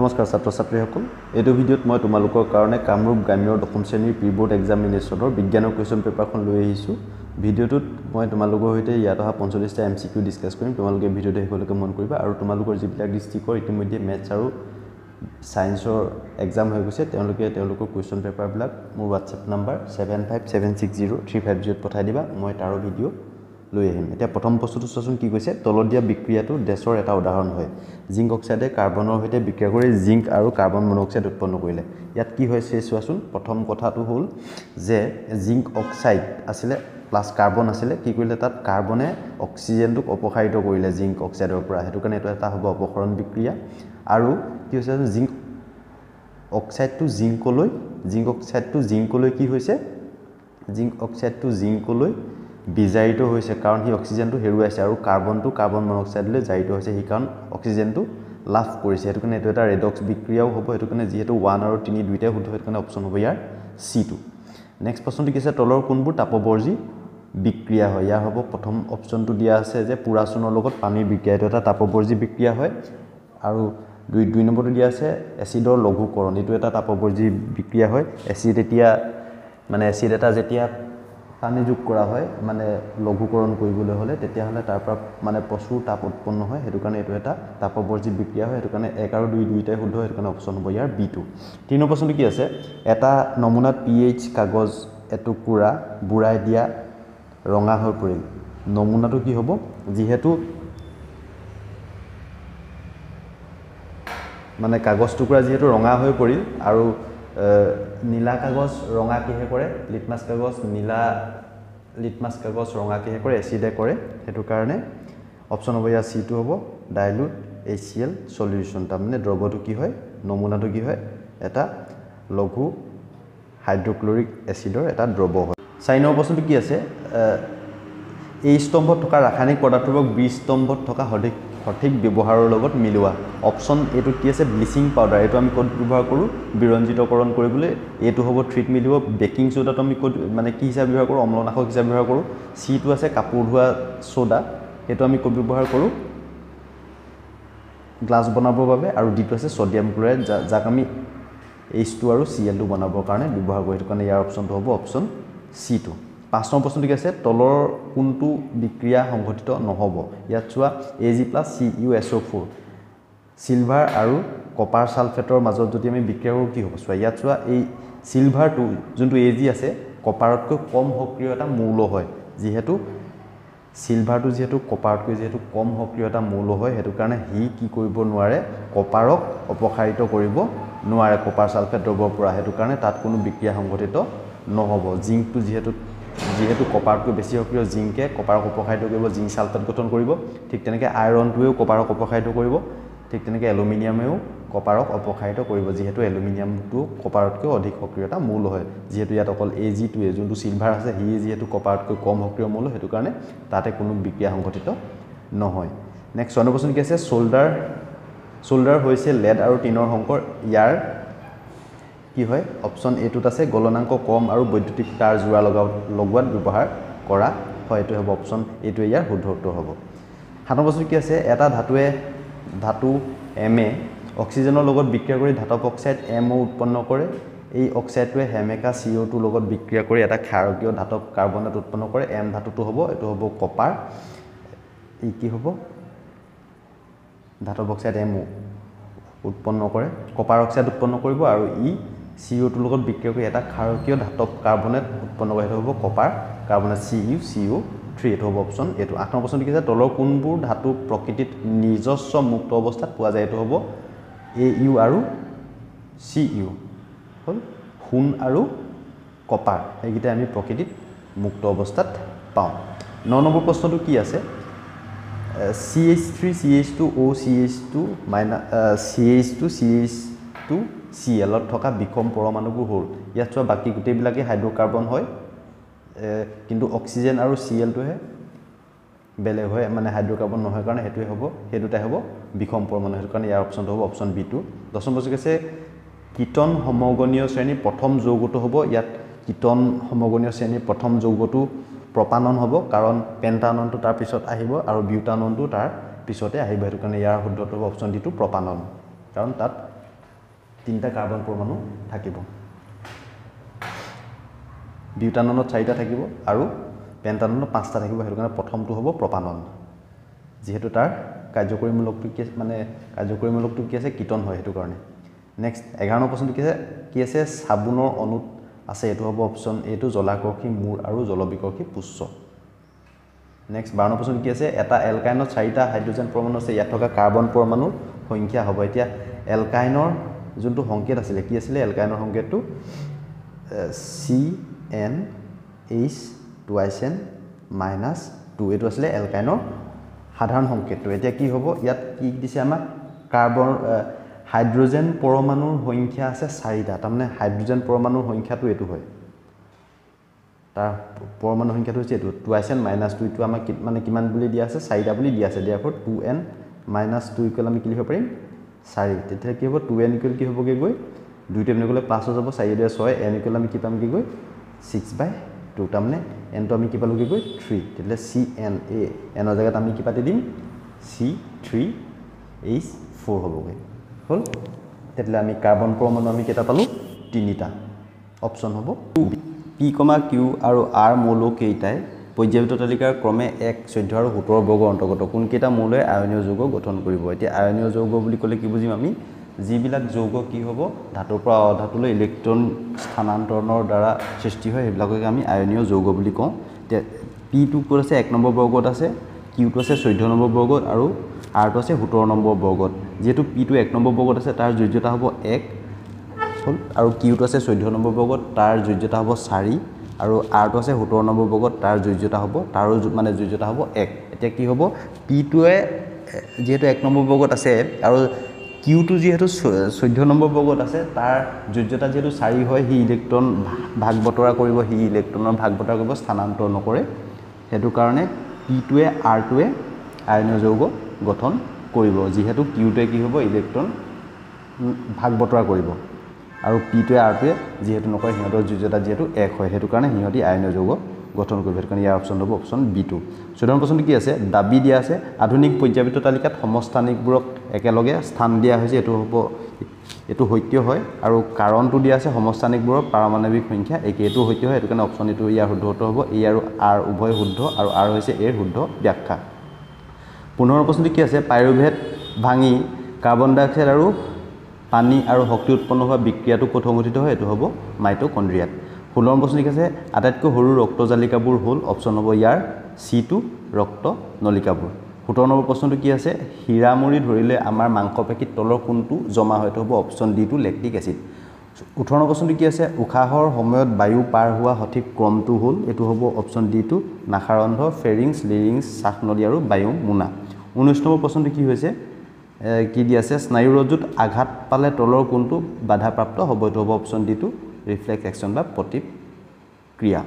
নমস্কাৰ ছাত্ৰ ছাত্ৰীসকল এইটো ভিডিঅ'ত মই তোমালোকৰ কাৰণে কামৰূপ গ্ৰাম্য দশম শ্ৰেণীৰ প্ৰি বোৰ্ড এক্সামিনেশ্যনৰ বিজ্ঞানৰ কুৱেশ্যন পেপাৰখন লৈ আহিছোঁ ভিডিঅ'টোত মই তোমালোকৰ সৈতে ইয়াত অহা 45টা এমচিকিউ ডিসকাস কৰিম তোমালোকে ভিডিঅ'টো শেষলৈকে মন কৰিবা আৰু তোমালোকৰ যিবিলাক ডিস্ট্ৰিক্টৰ ইতিমধ্যে মেথছ আৰু সায়েন্সৰ এক্সাম হৈ গৈছে তেওঁলোকৰ কুৱেশ্যন পেপাৰবিলাক মোৰ WhatsApp নম্বৰ 75760350 ত পঠাই দিবা মই তাৰো ভিডিঅ' লৈ আহিম এতিয়া প্ৰথম প্ৰশ্নটো চোৱাচোন কি কৈছে তলত দিয়া বিক্ৰিয়াটো ডেছৰ এটা উদাহৰণ হয় জিংক অক্সাইডে কাৰ্বনৰ সৈতে বিক্ৰিয়া কৰি জিংক আৰু কাৰ্বন মনোক্সাইড উৎপন্ন কৰিলে ইয়াত কি হৈছে চোৱাচোন প্ৰথম কথাটো হ'ল যে জিংক অক্সাইড আছিল প্লাস কাৰ্বন আছিল কি কৰিলে তাত কাৰ্বনে অক্সিজেনটোক অপসাৰিত কৰিলে জিংক অক্সাইডৰ পৰা হেতু কাৰণে এটা হ'ব অপসৰণ বিক্ৰিয়া আৰু কি হৈছে জিংক অক্সাইডটো জিংকলৈ কি হৈছে জিংক অক্সাইডটো জিংকলৈ বিজাৰিত হৈছে কাৰণ হি অক্সিজেনটো হেৰুৱাইছে আৰু কাৰ্বনটো কাৰ্বন মনোক্সাইডলৈ জাৰিত হৈছে হি কাৰণ অক্সিজেনটো লাভ কৰিছে হেতু কাৰণে এটা ৰেডক্স বিক্ৰিয়াও হ'ব হেতু কাৰণে যেহেতু 1 আৰু 3 দুইটাই শুদ্ধ হেতু কাৰণে অপচন হ'ব ইয়াৰ C2 নেক্সট প্ৰশ্নটো কি আছে তলৰ কোনবোৰ তাপবৰ্জী বিক্ৰিয়া হয় ইয়াৰ হ'ব প্ৰথম অপচনটো দিয়া আছে যে পুৰাচুনৰ লগত পানীৰ বিক্ৰিয়া এটা তাপবৰ্জী বিক্ৰিয়া হয় আৰু দুই নম্বৰটো দিয়া আছে এসিডৰ লঘুকৰণ এটো এটা তাপবৰ্জী বিক্ৰিয়া হয় এসিড এটা যেতিয়া পানী যোগ কৰা হয় মানে লঘুকৰণ কৰিবলৈ হলে তেতিয়া হলে তাৰ পৰা মানে প্ৰচুৰ তাপ উৎপন্ন হয় হেতু কাৰণে এটো এটা তাপবৰ্জী বিক্ৰিয়া হয় হেতু কাৰণে 1 আৰু 2 দুইটাই শুদ্ধ হেতু কাৰণে অপচন হ'ব ইয়াৰ B2 তিন নম্বৰ প্ৰশ্নটো কি আছে এটা নমুনাত pH কাগজ এটুকুৰা বুৰাই দিয়া ৰঙা হৈ পৰিল নমুনাটো কি হ'ব যেহেতু মানে কাগজ টুকুৰা যেহেতু ৰঙা হৈ পৰিল আৰু নীলা কাগজ ৰঙা কিহে কৰে লিটমাছ কাগজ ৰঙা কিহে কৰে এসিডে কৰে হেতু কাৰণে অপচন হ'ব ইয়াৰ C2 হ'ব ডাইলুট HCl সলিউশন তাৰমানে দ্ৰৱটো কি হয় নমুনাটো কি হয় এটা লঘু হাইড্ৰক্লৰিক এসিডৰ এটা দ্ৰৱ হয় 4 নম্বৰ প্ৰশ্নটো কি আছে এই স্তম্ভত থকা ৰাসায়নিক পদাৰ্থবোৰক বি স্তম্ভত থকা সঠিক ব্যৱহাৰৰ লগত মিলোৱা অপচন এটো কি আছে ব্লিচিং পাউডাৰ এটো আমি ক'ত ব্যৱহাৰ কৰো বিৰঞ্জিতকৰণ কৰিবলৈ এটো হ'ব ট্ৰিট মিলিব বেকিং সোডাটো আমি ক'ত মানে কি হিচাপে ব্যৱহাৰ কৰো অম্লনাশক হিচাপে ব্যৱহাৰ কৰো C2 আছে কাপোৰ ধোৱা সোডা এটো আমি ক'ত ব্যৱহাৰ কৰো গ্লাছ বনাবৰ বাবে আৰু D2 আছে সোডিয়াম ক্লোৰাইড যাক আমি H2 আৰু Cl2 বনাবৰ কাৰণে ব্যৱহাৰ কৰো হেতু কাৰণে ইয়াৰ অপচনটো হ'ব অপচন C2 5 নম্বৰ প্ৰশ্নটো কি আছে তলৰ কোনটো বিক্ৰিয়া সংঘটিত নহব ইয়াত চোৱা Ag+CuSO4 সিলভাৰ আৰু কপাৰ সালফেটৰ মাজত যদি আমি বিক্ৰিয়া কৰো কি হ'ব চোৱা ইয়াত চোৱা এই সিলভাৰটো যোনটো Ag আছে কপাৰতকৈ কম সক্ৰিয় এটা মৌল হয় যেহেতু সিলভাৰটো যেহেতু কপাৰতকৈ যেহেতু কম সক্ৰিয় এটা মৌল হয় হেতু কাৰণে হি কি কৰিব নোৱাৰে কপাৰক অপসাৰিত কৰিব নোৱাৰে কপাৰ সালফেট দ্ৰৱৰ পৰা হেতু কাৰণে তাত কোনো বিক্ৰিয়া সংঘটিত নহব জিংকটো যেহেতু কপাৰতকৈ বেছি সক্ৰিয় জিংকে কপাৰক অপসাৰিত কৰিব জিংক সালফেট গঠন কৰিব ঠিক তেনেকৈ আয়ৰণটোৱেও কপাৰক অপসাৰিত কৰিব ঠিক তেনেকৈ এলুমিনিয়ামেও কপাৰক অপসাৰিত কৰিব যেহেতু এলুমিনিয়ামটো কপাৰতকৈ অধিক সক্ৰিয় এটা মৌল হয় যেহেতু ইয়াত অকল Ag2 যোনটো সিলভাৰ আছে হি যেহেতু কপাৰতকৈ কম সক্ৰিয় মৌল হেতু কাৰণে তাতে কোনো বিক্ৰিয়া সংঘটিত নহয় নেক্সট 6 নম্বৰ প্ৰশ্ন কি আছে সোল্ডাৰ হৈছে লেড আৰু টিনৰ সংকৰ ইয়াৰ কি হয় অপচন এটোত আছে গলনাংক কম আৰু বৈদ্যুতিক তাৰ জোৰা লগোৱাত ব্যৱহাৰ কৰা হয় এটো হ'ব অপচন এটো ইয়াৰ শুদ্ধ উত্তৰ হ'ব 7 নম্বৰ প্ৰশ্ন কি আছে এটা ধাতু Ma অক্সিজেনৰ লগত বিক্ৰিয়া কৰি ধাতব অক্সাইড MO উৎপন্ন কৰে এই অক্সাইডটোৱে হেমেকা CO2 লগত বিক্ৰিয়া কৰি এটা ক্ষাৰকীয় ধাতব কাৰ্বনেট উৎপন্ন কৰে M ধাতুটো হ'ব এটো হ'ব কপাৰ এই কি হ'ব ধাতব অক্সাইড MO উৎপন্ন কৰে কপাৰ অক্সাইড উৎপন্ন কৰিব আৰু ই CO2 লগত বিক্ৰিয়া কৰি এটা ক্ষাৰকীয় ধাতব কাৰ্বনেট উৎপন্ন কৰে হ'ব কপাৰ কাৰ্বনেট CuCO3 এটো হ'ব অপচন এটো 8 নম্বৰ প্ৰশ্ন কি আছে তলৰ কোনবোৰ ধাতু প্ৰকৃতিত নিজস্ব মুক্ত অৱস্থাত পোৱা যায় এটো হ'ব Au আৰু Cu হল সোণ আৰু কপাৰ এইগিটা আমি প্ৰকৃতিত মুক্ত অৱস্থাত পাওঁ 9 নম্বৰ প্ৰশ্নটো কি আছে CH3 CH2 OCH2 CH2 CH2 Cl ত থকা বিকম পৰমাণুবোৰ হ'ল ইয়াত চোৱা বাকি গুটেবিলাকে হাইড্ৰকাৰ্বন হয় কিন্তু অক্সিজেন আৰু Cl2হে বেলেগ হয় মানে হাইড্ৰকাৰ্বন নহয় কাৰণে হেতুৱে হ'ব হেতুটাই হ'ব বিকম পৰমাণু হেতু কাৰণে ইয়াৰ অপচনটো হ'ব অপচন B2 10 নম্বৰ প্ৰশ্ন আছে কিটন সমগণীয় শ্ৰেণীৰ প্ৰথম যৌগটো হ'ব ইয়াত কিটন সমগণীয় শ্ৰেণীৰ প্ৰথম যৌগটো প্ৰপানন হ'ব কাৰণ পেন্টাননটো তাৰ পিছত আহিব আৰু বিউটাননটো তাৰ পিছতে আহিব হেতু কাৰণে ইয়াৰ শুদ্ধটো হ'ব অপচন D2 প্ৰপানন কাৰণ তাত 3টা কাৰ্বন পৰমাণু থাকিব বিউটাননত 4টা থাকিব আৰু পেণ্টাননত 5টা থাকিব হেতু কাৰণে প্ৰথমটো হ'ব প্ৰপানন যেহেতু তাৰ কাৰ্যকৰীমূলকটো কি আছে কিটন হয় হেতু কাৰণে নেক্সট 11 নম্বৰ প্ৰশ্নটো কি আছে সাবুনৰ অনুত আছে এটো হ'ব অপচন এ টু জলাকৰ্ষী মূৰ আৰু জলবিকৰ্ষী পুষ্য নেক্সট 12 নম্বৰ প্ৰশ্নটো কি আছে এটা এলকাইনত 4টা হাইড্ৰোজেন পৰমাণু আছে ইয়াত থকা কাৰ্বন পৰমাণুৰ সংখ্যা হ'ব এতিয়া এলকাইনৰ যোনটো সংকেত আছিল কি আছিল এলকাইনৰ সংকেতটো CnH2n -2 এটো আছিল এলকাইনৰ সাধাৰণ সংকেতটো এতিয়া কি হ'ব ইয়াত কি দিছে আমাক কাৰ্বন হাইড্ৰোজেন পৰমাণুৰ সংখ্যা আছে 4টা তাৰমানে হাইড্ৰোজেন পৰমাণুৰ সংখ্যাটো এটো হয় তাৰ পৰমাণু সংখ্যাটো হৈছে এটো 2n - 2 টো আমাক মানে কিমান বুলি দিয়া আছে 4টা বুলি দিয়া আছে therefore 2n - 2 ইকুৱেল আমি কি লিখিব পাৰিম 4 তেতিয়া কি হ'ব 2n ইকুৱেল কি হ'বগে গৈ 2 তে গলে প্লাস হৈ যাব 4 ৰে 6 n ইকুৱেল আমি কি পাম কি গৈ 6/2 তাৰমানে n টো আমি কি পালোগে গৈ 3 তেতিয়া CN a n ৰ জায়গাত আমি কি পাতি দিম C3H4 হ'বগে হল তেতিয়া আমি কাৰ্বন পৰমাণু আমি কেটা পালো 3টা অপচন হ'ব P, Q আৰু R মৌল কেইটাই পৰ্যায়বৃত্ত তালিকাৰ ক্ৰমে 1 14 আৰু 17 বৰ্গৰ অন্তৰ্গত কোন কেইটা মৌলই আয়নীয় যৌগ গঠন কৰিব এতিয়া আয়নীয় যৌগ বুলি ক'লে কি বুজিম আমি যিবিলাক যৌগ কি হ'ব ধাতুৰ পৰা অধাতুলৈ ইলেক্ট্ৰন স্থানান্তৰণৰ দ্বাৰা সৃষ্টি হয় সেইবিলাকক আমি আয়নীয় যৌগ বুলি কওঁ এতিয়া P টো ক'ত আছে 1 নম্বৰ বৰ্গত আছে Q টো আছে 14 নম্বৰ বৰ্গত আৰু R টো আছে 17 নম্বৰ বৰ্গত যেহেতু P টো 1 নম্বৰ বৰ্গত আছে তাৰ যোজ্যতা হ'ব 1 হল আৰু Q টো আছে 14 নম্বৰ বৰ্গত তাৰ যোজ্যতা হ'ব 4 আৰু R টো আছে 17 নম্বৰ বৰ্গত তাৰ যোজ্যতা হ'ব তাৰো মানে যোজ্যতা হ'ব 1 এতিয়া কি হ'ব P টোৱে যেহেতু 1 নম্বৰ বৰ্গত আছে আৰু Q টো যেহেতু 14 নম্বৰ বৰ্গত আছে তাৰ যোজ্যতা যেহেতু 4 হয় হি ইলেক্ট্ৰন ভাগ বতৰা কৰিব হি ইলেক্ট্ৰনৰ ভাগ বতৰা কৰিব স্থানান্তৰ নকৰে হেতু কাৰণে P টোৱে R টোৱে আয়নীয় যৌগ গঠন কৰিব যেহেতু Q টোৱে কি হ'ব ইলেক্ট্ৰন ভাগ বতৰা কৰিব আৰু P টোৱে R টোৱে যেহেতু নকৰে হিহঁতৰ যোজ্যতা যেহেতু 1 হয় হেতু কাৰণে হিহঁতি আয়নীয় যৌগ গঠন কৰিব হেতু কাৰণে ইয়াৰ অপচন হ'ব অপচন B2 14 প্ৰশ্নটো কি আছে দাবী দিয়া আছে আধুনিক পৰ্যায়বৃত্ত তালিকাত সমস্থানিকবোৰক একেলগে স্থান দিয়া হৈছে এটো সত্য হয় আৰু কাৰণটো দিয়া আছে সমস্থানিকবোৰৰ পাৰমাণৱিক সংখ্যা একেটো সত্য হয় হেতু কাৰণে অপচন এটো ইয়াৰ শুদ্ধ হ'ব A আৰু R উভয় শুদ্ধ আৰু R হৈছে A ৰ শুদ্ধ ব্যাখ্যা 15 প্ৰশ্নটো কি আছে পাইৰুভেট ভাঙি কাৰ্বন ডাই অক্সাইড আৰু পানী আৰু শক্তি উৎপন্ন হোৱা বিক্ৰিয়াটো ক'ত সংঘটিত হয় এটো হ'ব মাইটোকন্ড্ৰিয়াত 16 প্ৰশ্ন কি আছে আটাইতকৈ সৰু ৰক্তজালিকাবোৰ হ'ল অপচন হ'ব ইয়াৰ C2 ৰক্ত নলিকাবোৰ 17 নম্বৰ প্ৰশ্নটো কি আছে হীৰামুৰি ধৰিলে আমাৰ মাংসপেশীৰ তলৰ কোনটো জমা হয় এটো হ'ব অপচন D টু লেক্টিক এসিড 18 প্ৰশ্নটো কি আছে উশাহৰ সময়ত বায়ু পাৰ হোৱা সঠিক ক্ৰমটো হ'ল এটো হ'ব অপচন D টু নাসাৰন্ধ ফেৰিংছ লিৰিংছ শ্বাসনলী আৰু বায়ু মুনা 19 নম্বৰ প্ৰশ্নটো কি হৈছে কি দি আছে স্নায়ুৰজ্জুত আঘাত পালে তলৰ কোনটো বাধাপ্ৰাপ্ত হ'ব এটো হ'ব অপচন D টু ৰিফ্লেক্স অ্যাকশন বা প্ৰতিক্ৰিয়া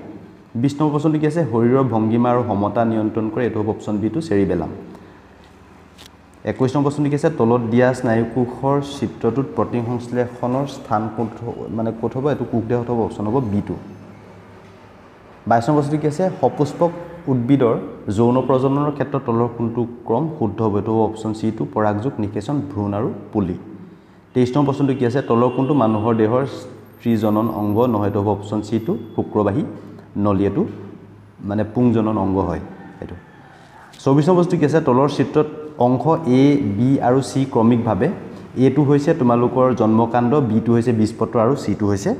20 নম্বৰ প্ৰশ্নটো কি আছে শৰীৰৰ ভংগিমা আৰু সমতা নিয়ন্ত্ৰণ কৰে এটো হ'ব অপচন B টু চেৰিবেলাম 21 নম্বৰ প্ৰশ্নটো কি আছে তলত দিয়া স্নায়ুকোষৰ চিত্ৰটোত প্ৰতিসংশ্লেষণৰ স্থান ক'ত হ'ব এটো কোষদেহত হ'ব অপচন হ'ব B2 22 নম্বৰ প্ৰশ্নটো কি আছে সপুষ্পক উদ্ভিদৰ যৌন প্ৰজননৰ ক্ষেত্ৰত তলৰ কোনটো ক্ৰম শুদ্ধ হ'ব এটো অপচন C2 পৰাগযোগ নিষেচন ভ্ৰূণ আৰু পুলি 23 নম্বৰ প্ৰশ্নটো কি আছে তলৰ কোনটো মানুহৰ দেহৰ ত্ৰিজনন অংগ নহয় এটো হ'ব অপচন C2 শুক্ৰবাহী নলী এটো মানে পুংজনন অংগ হয় এটো 24 নম্বৰ প্ৰশ্নটো কি আছে তলৰ চিত্ৰত অংশ A B আৰু C ক্ৰমিকভাৱে A টো হৈছে তোমালোকৰ জন্মকাণ্ড B টো হৈছে বীজপত্ৰ আৰু C টো হৈছে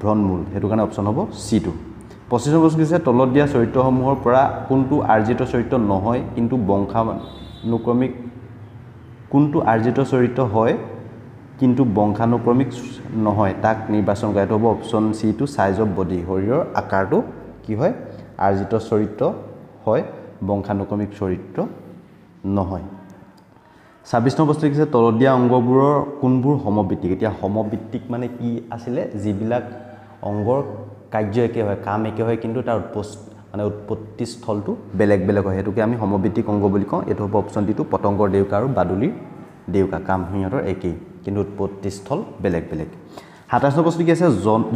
ভ্ৰূণমূল হেতু কাৰণে অপচন হ'ব C2 25 নম্বৰ প্ৰশ্নটো কি আছে তলত দিয়া চৰিত্ৰসমূহৰ পৰা কোনটো আৰ্জিত চৰিত্ৰ নহয় কিন্তু বংশানুক্ৰমিক কোনটো আৰ্জিত চৰিত্ৰ হয় কিন্তু বংশানুক্ৰমিক নহয় তাক নিৰ্বাচন কৰা এটো হ'ব option C2 size of body শৰীৰৰ আকাৰটো কি হয় আৰ্জিত চৰিত্ৰ হয় বংশানুক্ৰমিক চৰিত্ৰ নহয় 26 নম্বৰ প্ৰশ্নটো কি আছে তলত দিয়া অংগবোৰৰ কোনবোৰ সমবৃত্তিক এতিয়া সমবৃত্তিক মানে কি আছিলে যিবিলাক অংগৰ কাৰ্য একে হয় কাম একে হয় কিন্তু তাৰ উৎপত্তি স্থলটো বেলেগ বেলেগ হয় হেতুকে আমি সমবৃত্তিক অংগ বুলি কওঁ এটো হ'ব অপচন D2 পতংগৰ দেউকা আৰু বাদুলিৰ দেউকা কাম হিহঁতৰ একেই কিন্তু উৎপত্তি স্থল বেলেগ বেলেগ 27 নম্বৰ প্ৰশ্ন কি আছে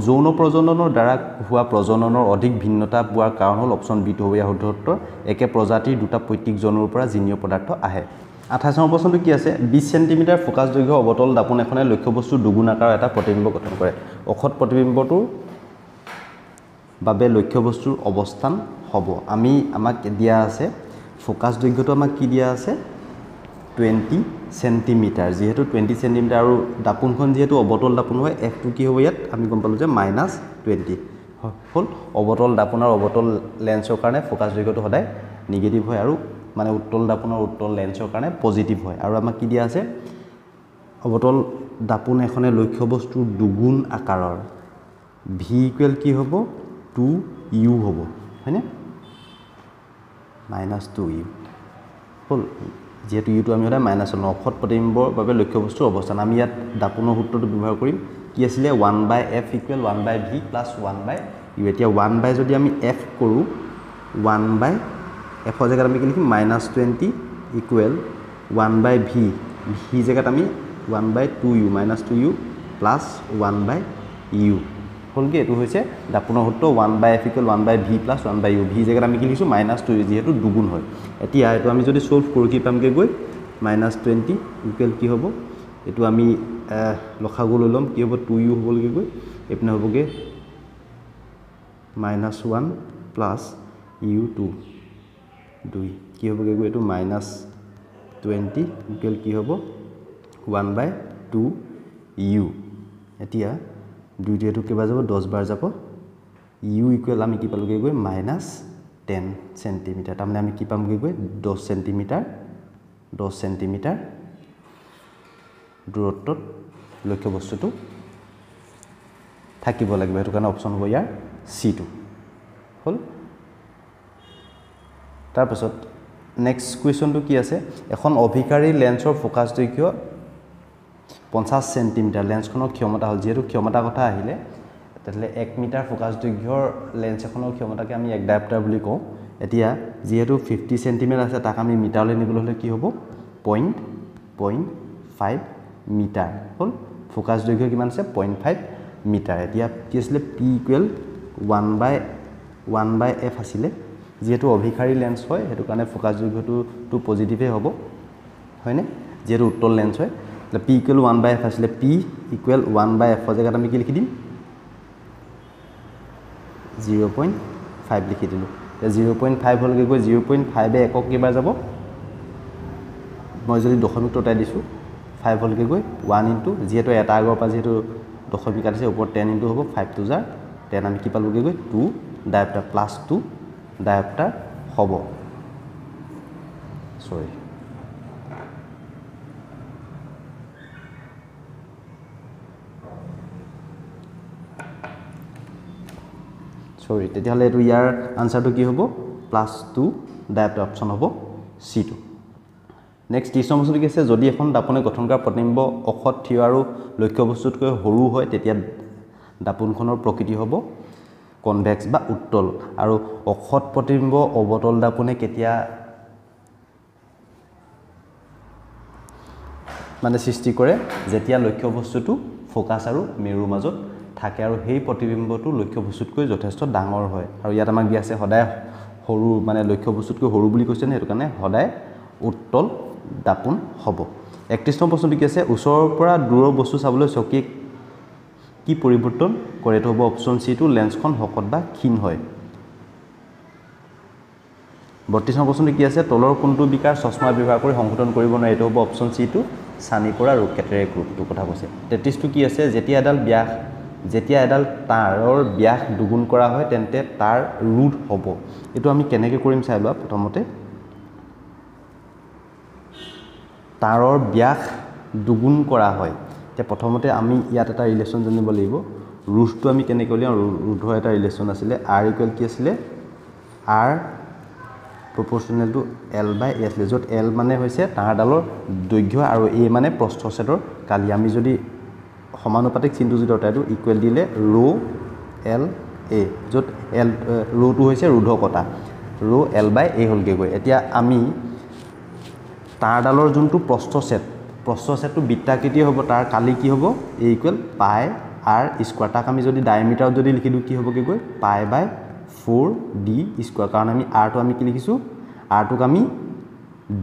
যৌন প্ৰজননৰ দ্বাৰা হোৱা প্ৰজননৰ অধিক ভিন্নতা পোৱাৰ কাৰণ হ'ল অপচন B2 হ'ব ইয়াৰ শুদ্ধ উত্তৰ একে প্ৰজাতিৰ দুটা পৈত্তিক জনৰ পৰা জিনীয় পদাৰ্থ আহে 28 নম্বৰ প্ৰশ্নটো কি আছে 20 সেন্টিমিটাৰ ফোকাস দৈৰ্ঘ্য অবতল দাপোন এখনে লক্ষ্যবস্তুৰ দুগুণ আকাৰৰ এটা প্ৰতিবিম্ব গঠন কৰে অখত প্ৰতিবিম্বটোৰ বাবে লক্ষ্যবস্তুৰ অৱস্থান হ'ব আমাক দিয়া আছে ফোকাস দৈৰ্ঘ্যটো আমাক কি দিয়া আছে 20 সেন্টিমিটাৰ যেহেতু 20 সেন্টিমিটাৰ আৰু দাপোনখন যেহেতু অবতল দাপোন হয় f টো কি হ'ব ইয়াত আমি গম পালো যে -20 হল অবতল দাপোন আৰু অবতল লেন্সৰ কাৰণে ফোকাস দৈৰ্ঘ্যটো সদায় নিগেটিভ হয় আৰু মানে উত্তল দাপোনৰ উত্তল লেন্সৰ কাৰণে পজিটিভ হয় আৰু আমাক কি দিয়া আছে অবতল দাপোন এখনে লক্ষ্যবস্তুৰ দুগুণ আকাৰৰ v ইকুৱেল কি হ'ব 2u হ'ব হয়নে -2u হল যেহেতু ইউটো আমি সদায় মাইনাছ লওঁ অখত প্ৰতিবিম্বৰ বাবে লক্ষ্যবস্তুৰ অৱস্থান আমি ইয়াত দাপোনৰ সূত্ৰটো ব্যৱহাৰ কৰিম কি আছিলে 1/f equal 1/v plus 1/u এতিয়া 1/, যদি আমি f কৰোঁ 1/f ৰ জেগাত আমি কি লিখিম -20 ইকুৱেল 1/v v জেগাত আমি 1/2u -2u প্লাছ 1/u হলগে এটো হৈছে দাপোনৰ সূত্ৰ 1/f equal 1/v plus 1/u v জেগাত আমি কি লিখিছো -2 যেহেতু দুগুণ হয় এতিয়া এটো আমি যদি সলভ কৰো কি পামগে গৈ -20 ইকুৱেল কি হ'ব এটো আমি লখাগু লৈ লম কি হ'ব 2u হ'বলগে গৈ এপিনে হ'বগে -1 প্লাছ u2 2 কি হ'বগে গৈ এটো -20 ইকুৱেল কি হ'ব 1/2u এতিয়া 2 দিয়ে 2 কেবা যাব 10 বাৰ যাব u ইকুৱেল আমি কি পালোগে গৈ -10 সেন্টিমিটাৰ তাৰমানে আমি কি পামগে গৈ 10 সেন্টিমিটাৰ দূৰত্বত লক্ষ্যবস্তুটো থাকিব লাগিব এটো কাৰণে অপচন হ'ব ইয়াৰ C2 হল তাৰ পাছত নেক্সট কোৱেশ্চনটো কি আছে এখন অভিকাৰী লেন্সৰ ফোকাস দৈৰ্ঘ্য 50 সেন্টিমিটাৰ লেন্সখনৰ ক্ষমতা হল যেহেতু ক্ষমতা কথা আহিলে তেতিয়ালে 1 মিটাৰ ফোকাস দৈৰ্ঘ্যৰ লেন্স এখনৰ ক্ষমতাকে আমি 1 ডায়োপ্টাৰ বুলি কওঁ এতিয়া যেহেতু 50 সেন্টিমিটাৰ আছে তাক আমি মিটাৰলৈ নিবলৈ হলে কি হ'ব 0.5 মিটাৰ হল ফোকাস দৈৰ্ঘ্য কিমান আছে 0.5 মিটাৰ এতিয়া কি আছিল p ইকুৱেল 1/f আছিল যেহেতু অভিকাৰী লেন্স হয় হেতু কাৰণে ফোকাস দৈৰ্ঘ্যটো পজিটিভে হ'ব হয়নে যেহেতু উত্তল লেন্স হয় p ইকুৱেল 1/f আছিল p ইকুৱেল 1/f ৰ জেগাত আমি কি লিখি দিম 0.5 লিখি দিলো 0.5 হলগে গৈ 0.5 এ একক কেবাৰ যাব মই যদি দশমিক টটাই দিছো 5 হলগে গৈ 1 ইনটু যেহেতু এটা আগৰ পা যেহেতু দশমিক আছে ওপৰ 10 ইনটু হ'ব 5 টু জাৰ 10 আমি কি পালোগে গৈ 2 ডায়োপ্টাৰ প্লাস 2 ডায়োপ্টাৰ হ'ব সৰি তেতিয়াহলে এটো ইয়াৰ আনসাৰটো কি হ'ব +2 ডায়োপ্টাৰ অপচন হ'ব C2 নেক্সট 30 নম্বৰ প্ৰশ্নটো কি আছে যদি এখন দাপোনে গঠন কৰা প্ৰতিবিম্ব অখত থিয় আৰু লক্ষ্যবস্তুতকৈ সৰু হয় তেতিয়া দাপোনখনৰ প্ৰকৃতি হ'ব কনভেক্স বা উত্তল আৰু অখত প্ৰতিবিম্ব অবতল দাপোনে কেতিয়া মানে সৃষ্টি কৰে যেতিয়া লক্ষ্যবস্তুটো ফোকাস আৰু মেৰুৰ মাজত থাকে আৰু সেই প্ৰতিবিম্বটো লক্ষ্যবস্তুতকৈ যথেষ্ট ডাঙৰ হয় আৰু ইয়াত আমাক দিয়া আছে সদায় সৰু মানে লক্ষ্যবস্তুতকৈ সৰু বুলি কৈছে হেতু কাৰণে সদায় উত্তল দাপোন হ'ব 31 নম্বৰ প্ৰশ্নটো কি আছে ওচৰৰ পৰা দূৰৰ বস্তু চাবলৈ চকী কি পৰিৱৰ্তন কৰে এটো হ'ব অপচন C2 লেন্সখন হকত বা ক্ষীণ হয় 32 নম্বৰ প্ৰশ্নটো কি আছে তলৰ কোনটো বিকাৰ চশমা ব্যৱহাৰ কৰি সংশোধন কৰিব নোৱাৰে এটো হ'ব অপচন C2 সানি পৰা ৰুকেটেৰে গ্ৰুপটো কথা কৈছে 33 টো কি আছে যেতিয়া এডাল তাৰৰ ব্যাস দুগুণ কৰা হয় তেন্তে তাৰ ৰুট হ'ব এটো আমি কেনেকৈ কৰিম চাই লোৱা প্ৰথমতে তাৰৰ ব্যাস দুগুণ কৰা হয় তে প্ৰথমতে আমি ইয়াত এটা ৰিলেচন জানিব লাগিব ৰুটটো আমি কেনেকৈ লিয়াম ৰুটৰ এটা ৰিলেচন আছিল r ইকুৱেল কি আছিল r proportional to l by a আছিল যত l মানে হৈছে তাঁৰডালৰ দৈৰ্ঘ্য আৰু a মানে প্ৰস্থচ্ছেদৰ কালি আমি যদি সমানুপাতিক চিহ্নটো যদি অটাইটো ইকুৱেল দিলে rho l a যত l rho টো হৈছে ৰুদ্ধকতা rho l by a হলগে গৈ এতিয়া আমি তাঁৰডালৰ যোনটো প্ৰস্থচ্ছেদটো বৃত্তাকৃতি হ'ব তাৰ কালি কি হ'ব a ইকুৱেল পাই r স্কয়াৰ তাক আমি যদি ডায়ামিটাৰত যদি লিখি দিও কি হ'বগে গৈ পাই বাই 4d স্কয়াৰ কাৰণ আমি r টো আমি কি লিখিছো r টোক আমি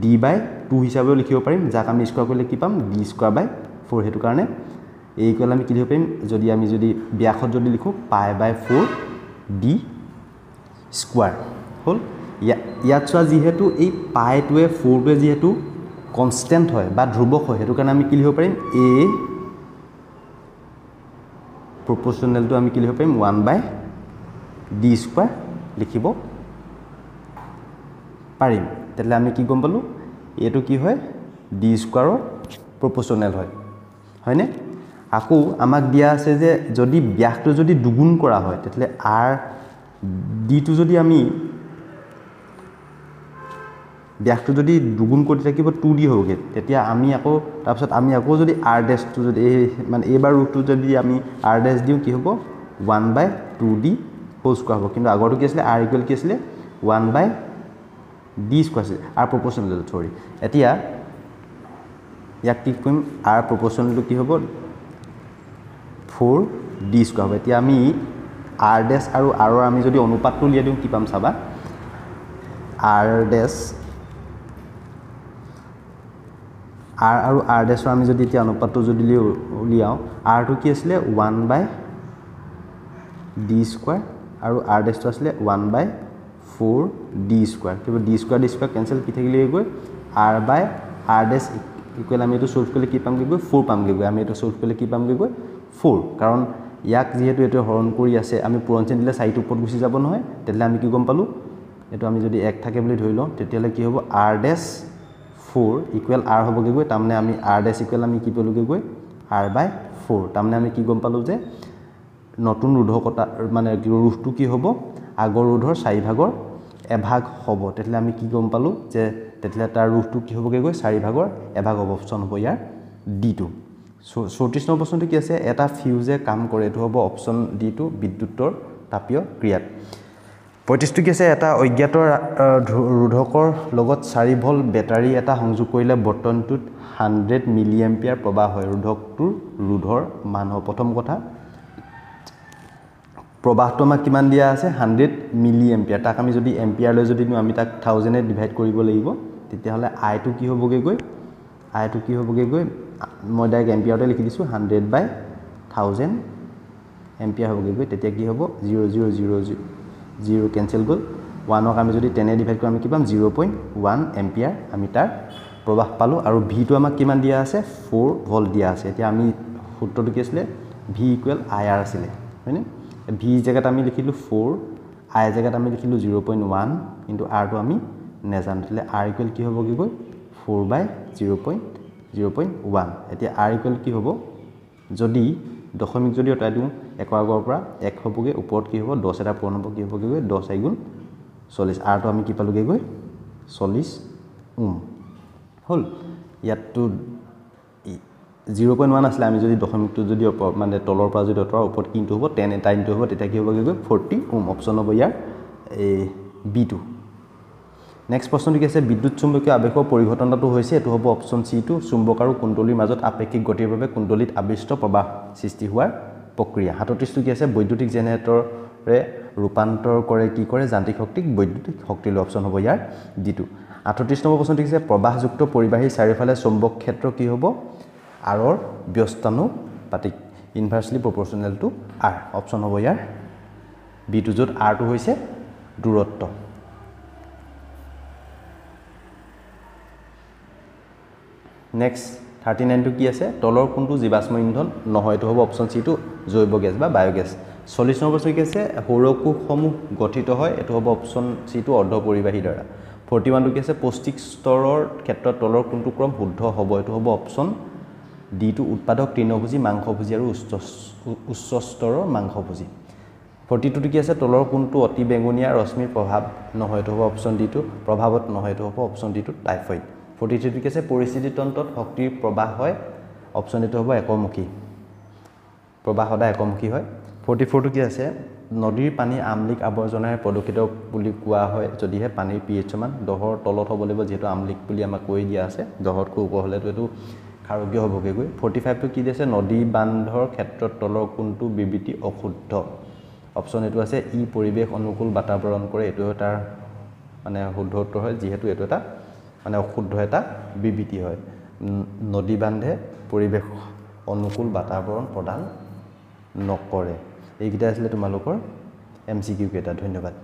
d/2 হিচাপেও লিখিব পাৰিম যাক আমি স্কয়াৰ কৰিলে কি পাম d²/4 হেতু কাৰণে এই ইকুৱেল আমি কি লিখিব পাৰিম যদি ব্যাসত যদি লিখো π/4 d স্কয়াৰ হল ইয়াত চোৱা যেহেতু এই পাইটোৱে 4টোৱে যেহেতু কনস্ট্যান্ট হয় বা ধ্ৰুৱক হয় হেতু কাৰণে আমি কি লিখিব পাৰিম a proportional আমি কি লিখিব পাৰিম 1/d² লিখিব পাৰিম তেলে আমি কি গম পালো এটো কি হয় d² ৰ proportional হয়নে আকৌ আমাক দিয়া আছে যে যদি ব্যাসটো যদি দুগুণ কৰা হয় তেলে r d টো যদি আমি ব্যাসটো যদি দুগুণ কৰি থাকিব 2d হবগে তেতিয়া আমি আকৌ তাৰপিছত আমি আকৌ যদি r dash টো যদি মানে a বাৰ ৰুটটো যদি আমি r dash দিও কি হ'ব 1/2d হোল স্কয়াৰ হ'ব কিন্তু আগৰটো কি আছিল r ইকুৱেল কি আছিল 1/d স্কয়াৰ আছিল r proportional সৰি এতিয়া ইয়াক কি কৰিম r proportional কি হ'ব 4d স্কয়াৰ হ'ব এতিয়া আমি r dash আৰু r ৰ আমি যদি অনুপাতটো লিয়া দিও কি পাম চাবা r dash r আৰু r dash আমি যদি এতিয়া অনুপাতটো যদি লিয়াও r টো কি আছিল 1/d² আৰু r dash টো আছিল 1/4d² কিবা d² কেনসেল কি থাকিলে গৈ r/r dash ইকুৱেল আমি এটো সলভ কৰিলে কি পামগে গৈ 4 পামগে গৈ আমি এটো সলভ কৰিলে কি পামগে গৈ 4 কাৰণ ইয়াক যেহেতু এটো হৰণ কৰি আছে আমি পুৰণচিন দিলে সাইড ওপৰত গুছি যাব নহয় তেলে আমি কি গম পালো এটো আমি যদি 1 থাকে বুলি ধৰিলো তেতিয়ালে কি হ'ব r dash 4 ইকুৱেল r হ'বগে গৈ তামনে আমি r dash ইকুৱেল আমি কি পেলুগে গৈ r/4 তামনে আমি কি গম পালো যে নতুন ৰোধকতা মানে ৰোধটো কি হ'ব আগৰ ৰোধৰ 4 ভাগৰ এভাগ হ'ব তেলে আমি কি গম পালো যে তেলে তাৰ ৰোধটো কি হ'বগে গৈ 4 ভাগৰ এভাগ হ'ব অপচন হ'ব ইয়াৰ d2 34 নম্বৰ প্ৰশ্নটো কি আছে এটা ফিউজে কাম কৰে এটো হ'ব অপচন d2 বিদ্যুতৰ তাপীয় ক্ৰিয়াত 35 টো কি আছে এটা অজ্ঞাত ৰোধকৰ লগত 4 ভোল্ট বেটাৰী এটা সংযোগ কৰিলে বৰ্তনটোত 100 মিলি এম্পিয়াৰ প্ৰবাহ হয় ৰোধকটোৰ ৰোধৰ মান হ'ব প্ৰথম কথা প্ৰবাহটো আমাক কিমান দিয়া আছে 100 মিলি এম্পিয়াৰ তাক আমি যদি এম্পিয়াৰ লৈ যদি আমি তাক 1000 এ ডিভাইড কৰিব লাগিব তেতিয়া হলে i টো কি হ'বগে গৈ মই ডাইৰেক্ট এম্পিয়াৰতে লিখি দিছো 100/1000 এম্পিয়াৰ হ'বগে গৈ তেতিয়া কি হ'ব 0 কেনসেল গল 1 ক আমি যদি 10 এ ডিভাইড কৰো আমি কি পাম 0.1 এম্পিয়াৰ আমি তাৰ প্ৰবাহ পালো আৰু v টো আমাক কিমান দিয়া আছে 4 ভোল্ট দিয়া আছে এতিয়া আমি সূত্ৰটো কি আছিল v = ir আছিল হয়নে v জায়গাত আমি লিখিলো 4 i জায়গাত আমি লিখিলো 0.1 কিন্তু r টো আমি নেজানো তেলে r = কি হ'বগে গৈ 4/0.1 এতিয়া r = কি হ'ব যদি দশমিক যদি অটাই দিও একৰ আগৰ পৰা 1 হ'বগে ওপৰত কি হ'ব 10 এটা পূৰণ হ'ব কি হ'বগে গৈ 10 * 40 r টো আমি কি পালোগে গৈ 40 ওম হল ইয়াতটো 0.1 আসলে আমি যদি দশমিকটো যদি মানে তলৰ পৰা যদি অতৰা ওপৰত কিটো হ'ব 10 এটা ইনটু হ'ব তেতিয়া কি হ'বগে গৈ 40 ওম অপচন হ'ব ইয়াৰ b2 নেক্সট প্ৰশ্নটো কি আছে বিদ্যুৎ চুম্বকীয় আবেশৰ পৰিঘটনাটো হৈছে এটো হ'ব অপচন c2 চুম্বক আৰু কুণ্ডলীৰ মাজত আপেক্ষিক গতিৰ বাবে কুণ্ডলীত আবিষ্ট প্ৰবাহ সৃষ্টি হোৱাৰ প্ৰক্ৰিয়া 37 টো কি আছে বৈদ্যুতিক জেনেৰেটৰে ৰূপান্তৰ কৰে কি কৰে যান্ত্ৰিক শক্তিক বৈদ্যুতিক শক্তিলৈ অপচন হ'ব ইয়াৰ d2 38 নম্বৰ প্ৰশ্নটো কি আছে প্ৰবাহযুক্ত পৰিবাহী চাৰিফালে চুম্বক ক্ষেত্ৰ কি হ'ব r ৰ ব্যস্তানুপাতিক ইনভাৰ্সলি প্ৰপৰ্শনেল টু r অপচন হ'ব ইয়াৰ b2 যত r টো হৈছে দূৰত্ব নেক্সট 39 টো কি আছে তলৰ কোনটো জীৱাশ্ম ইন্ধন নহয় এটো হ'ব অপচন c2 জৈৱ গেছ বা বায়োগেছ 40 নম্বৰ প্ৰশ্ন কি আছে সৌৰকোষসমূহ গঠিত হয় এটো হ'ব অপচন c2 অৰ্ধ পৰিবাহী দ্বাৰা 41 টো কি আছে পৌষ্টিক স্তৰৰ ক্ষেত্ৰত তলৰ কোনটো ক্ৰম শুদ্ধ হ'ব এটো হ'ব অপচন d2 উৎপাদক তৃণভোজী মাংসভোজী আৰু উচ্চ স্তৰৰ মাংসভোজী 42 টো কি আছে তলৰ কোনটো অতি বেঙুনীয়া ৰশ্মিৰ প্ৰভাৱ নহয় এটো হ'ব অপচন d2 প্ৰভাৱত নহয় এটো হ'ব অপচন d2 টাইফয়েড 43 টো কি আছে পৰিস্থিতি তন্ত্ৰত শক্তিৰ প্ৰবাহ হয় অপচন এটো হ'ব একমুখী প্ৰবাহ সদায় একমুখী হয় 44 টো কি আছে নদীৰ পানী আমলিক আৱৰ্জনাৰে প্ৰদূষিত বুলি কোৱা হয় যদিহে পানীৰ pH মান 10ৰ তলত হ'ব লাগিব যেটো আমলিক বুলি আমাক কৈ দিয়া আছে 10তকৈ ওপৰ হলেটো এটো খাৰকীয় হ'বগে গৈ 45 টো কি দিছে নদী বান্ধৰ ক্ষেত্ৰত তলৰ কোনটো বিবৃতি অশুদ্ধ অপচন এটো আছে ই পৰিবেশ অনুকূল বাতাবৰণ কৰে এটো তাৰ মানে শুদ্ধ উত্তৰ হয় যেহেতু এটো এটা মানে অশুদ্ধ এটা বিবৃতি হয় নদী বান্ধে পৰিৱেশ অনুকূল বাতাবৰণ প্ৰদান নকৰে এইকেইটা আছিলে তোমালোকৰ MCQ কেইটা ধন্যবাদ